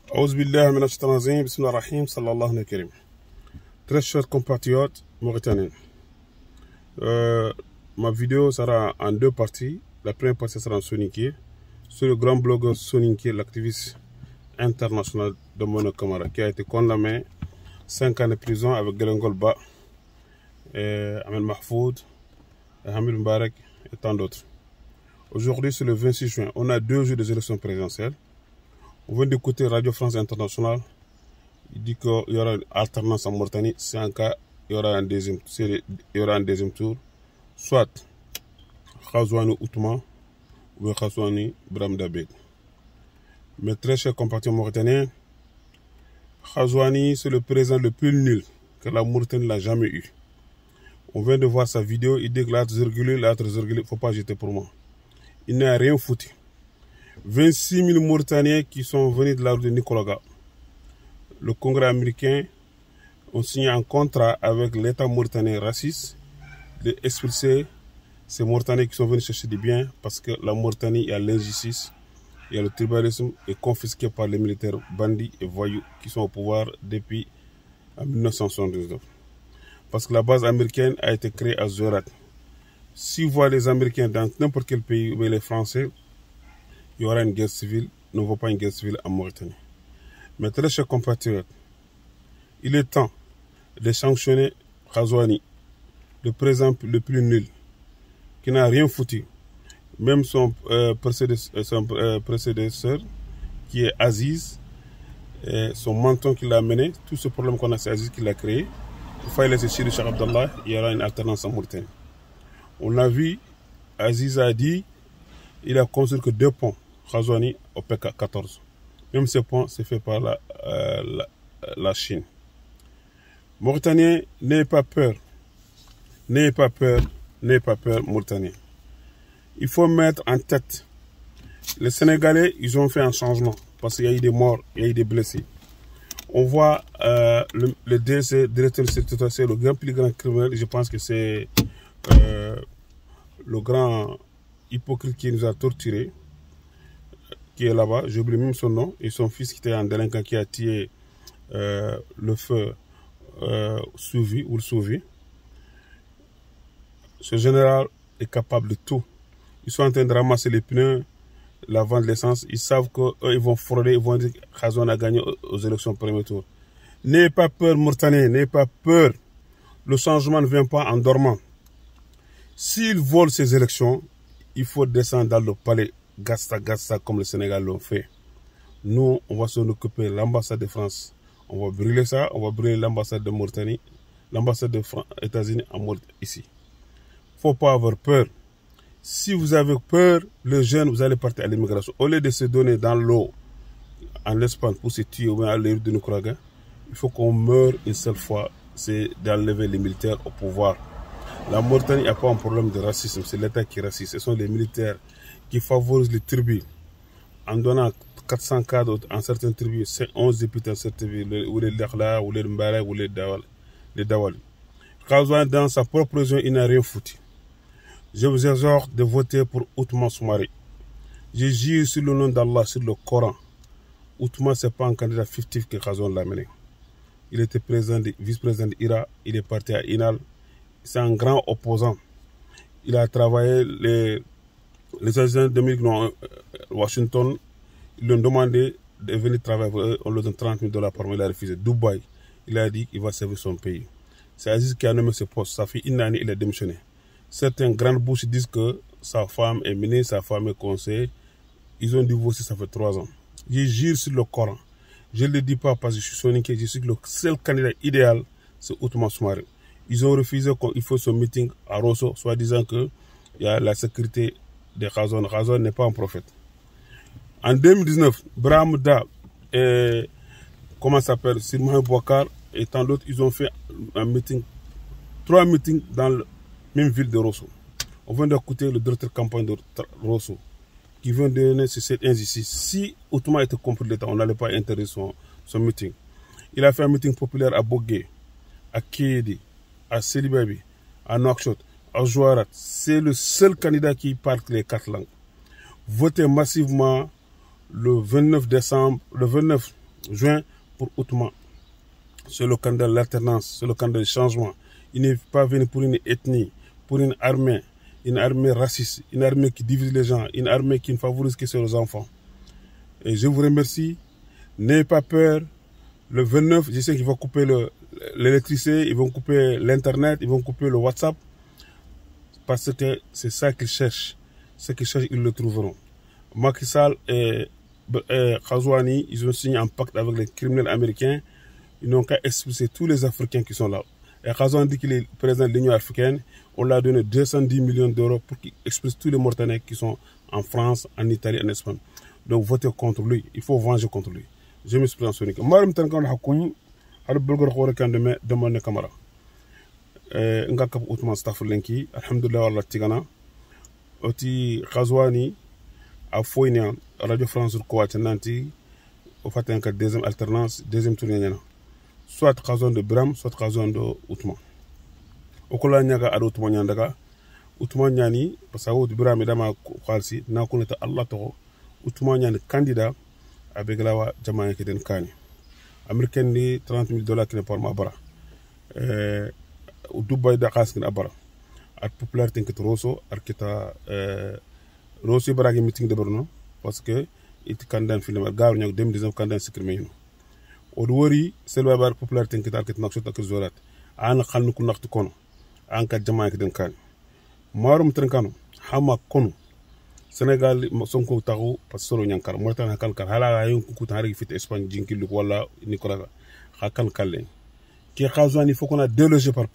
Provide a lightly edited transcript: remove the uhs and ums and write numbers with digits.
Auzubillah minash shaitanir rajim, bismillahir rahim, sallallahu alayhi wa sallam. Très chers compatriotes mauritaniens, ma vidéo sera en deux parties. La première partie sera en soninké, sur le grand blogueur soninké, l'activiste international de Mono Camara, qui a été condamné 5 ans de prison avec Gelengol Ba, Ahmed Mahfoud, Hamid Mbarek et tant d'autres. Aujourd'hui, c'est le 26 juin. On a 2 jours des élections présidentielles. On vient d'écouter Radio France Internationale. Il dit qu'il y aura une alternance en Mauritanie. C'est un cas, il y aura un deuxième tour. Soit Khazouani Outma ou Khazouani Bram Dabed. Mes très chers compatriotes mauritaniens, Khazouani, c'est le président le plus nul que la Mauritanie n'a jamais eu. On vient de voir sa vidéo. Il dit que l'autre il ne faut pas jeter pour moi. Il n'a rien foutu. 26 000 Mauritaniens qui sont venus de la rue de Nicolaga. Le Congrès américain a signé un contrat avec l'État mauritanien raciste d'expulser ces Mauritaniens qui sont venus chercher des biens parce que la Mauritanie, il y a l'injustice, il y a le tribalisme est confisqué par les militaires bandits et voyous qui sont au pouvoir depuis 1979. Parce que la base américaine a été créée à Zorat. Si vous voyez les Américains dans n'importe quel pays, ou les Français, il y aura une guerre civile. Ne vaut pas une guerre civile en Mauritanie. Mais très chers compatriotes, il est temps de sanctionner Khazouani, le président le plus nul, qui n'a rien foutu. Même son prédécesseur, qui est Aziz, son menton qui l'a mené, tout ce problème qu'on a, c'est Aziz qui l'a créé. Il faut laisser Chiri Cheikh Abdallah, il y aura une alternance en Mauritanie. On l'a vu, Aziz a dit, il a construit que 2 ponts, Khazouani au PK 14. Même ce pont, c'est fait par la Chine. Mauritaniens, n'ayez pas peur. N'ayez pas peur, Mauritaniens. Il faut mettre en tête, les Sénégalais, ils ont fait un changement, parce qu'il y a eu des morts, il y a eu des blessés. On voit le DC, directeur de sécurité, c'est le plus grand criminel, je pense que c'est le grand hypocrite qui nous a torturés, qui est là-bas, j'ai oublié même son nom, et son fils qui était un délinquant qui a tiré le feu Souvi, ou le Souvi. Ce général est capable de tout. Ils sont en train de ramasser les pneus, la vente de l'essence, ils savent qu'ils vont frauder, ils vont dire que Khazouani a gagné aux élections premier tour. N'ayez pas peur, Mauritaniens, n'ayez pas peur. Le changement ne vient pas en dormant. S'ils volent ces élections, il faut descendre dans le palais Gasta, comme le Sénégal l'ont fait. Nous, on va s'en occuper, l'ambassade de France. On va brûler ça, on va brûler l'ambassade de Mauritanie, l'ambassade des États-Unis ici. Il ne faut pas avoir peur. Si vous avez peur, les jeunes, vous allez partir à l'immigration. Au lieu de se donner dans l'eau, en Espagne, pour se tuer ou à l'île de Nicolaga, il faut qu'on meure une seule fois, c'est d'enlever les militaires au pouvoir. La Mauritanie n'a pas un problème de racisme, c'est l'État qui est raciste. Ce sont les militaires qui favorisent les tribus. En donnant 400 cadres en certaines tribus, c'est 11 députés en certaines tribus, ou les Dakhla, ou les Mbarek, ou les Dawal. Khazouani, dans sa propre région, il n'a rien foutu. Je vous exhorte de voter pour Outma Soumaré. Je jure sur le nom d'Allah, sur le Coran. Outma, ce n'est pas un candidat fictif que Khazouani l'a mené. Il était vice-président d'IRA, il est parti à INAL. C'est un grand opposant. Il a travaillé les agents de Washington, ils lui ont demandé de venir travailler pour eux, on lui donne $30 par mois, il a refusé. Dubaï, il a dit qu'il va servir son pays. C'est Aziz qui a nommé ce poste, ça fait une année il a démissionné. Certains grandes bouches disent que sa femme est ministre, sa femme est conseillère. Ils ont divorcé, ça fait 3 ans. Je jure sur le Coran. Je ne le dis pas parce que je suis soninké, je suis que le seul candidat idéal, c'est Outma Soumaré. Ils ont refusé qu'il faut ce meeting à Rosso, soit disant qu'il y a la sécurité de Khazouani. Khazouani n'est pas un prophète. En 2019, Bramda et comment ça s'appelle, Sirmahi Bouakar et tant d'autres, ils ont fait un meeting, 3 meetings dans la même ville de Rosso. On vient d'écouter le directeur de campagne de Rosso qui vient de donner cette injustice. Si Outma était compris de l'État, on n'allait pas interdire son meeting. Il a fait un meeting populaire à Bogué, à Kédi, à Selibabi, à Nouakchott, à Zouarat. C'est le seul candidat qui parle les 4 langues. Votez massivement le 29 juin pour Othman. C'est le candidat de l'alternance, c'est le candidat du changement. Il n'est pas venu pour une ethnie, pour une armée raciste, une armée qui divise les gens, une armée qui ne favorise que sur les enfants. Et je vous remercie. N'ayez pas peur. Le 29, je sais qu'ils vont couper l'électricité, ils vont couper l'Internet, ils vont couper le WhatsApp. Parce que c'est ça qu'ils cherchent. Ce qu'ils cherchent, ils le trouveront. Macky Sall et Ghazouani, ils ont signé un pacte avec les criminels américains. Ils n'ont qu'à expulser tous les Africains qui sont là. Et Ghazouani dit qu'il est président de l'Union africaine. On lui a donné 210 millions d'euros pour qu'il expulse tous les Mauritaniens qui sont en France, en Italie, en Espagne. Donc votez contre lui. Il faut venger contre lui. Je m'exprime en sonique. Maram Tankan Hakouni, Al Bulgar Khorekan de Mane Kamara. Nga kap Othman staff lenki, alhamdulillah wala tigana. Oti Ghazouani a foyni Radio France ko nanti au fait un deuxième alternance, deuxième tour nyana. Soit Ghazouani de Bram, soit Ghazouani de Othman. Okola nyaga ad Othman nyandaga. Othman nyani parce que Bram dama khalsi na kunata Allah to Othman nyani candidat avec la jamaïen qui den kani. Américain ni $30,000 qui ne parle pas bara. Dubai da khas kin abara. At popularité que Rosso arkita Rosso baragi meeting de Borno parce que it candidat film gar ñok dem 19 candidat secret ñu. Od wori selwa bar popularité que arkita nak shota zorat. An xalnu ku naxtu kono. An ka jamaïen qui den kani. Marum trenkano hama kono. Sénégal sonko taxu parce que solo ñankar mo tan kan kan hala ayon ku tan fit Espagne jinkil wala Nicolas xakan kallen ki Ghazouani faut qu'on a délogé par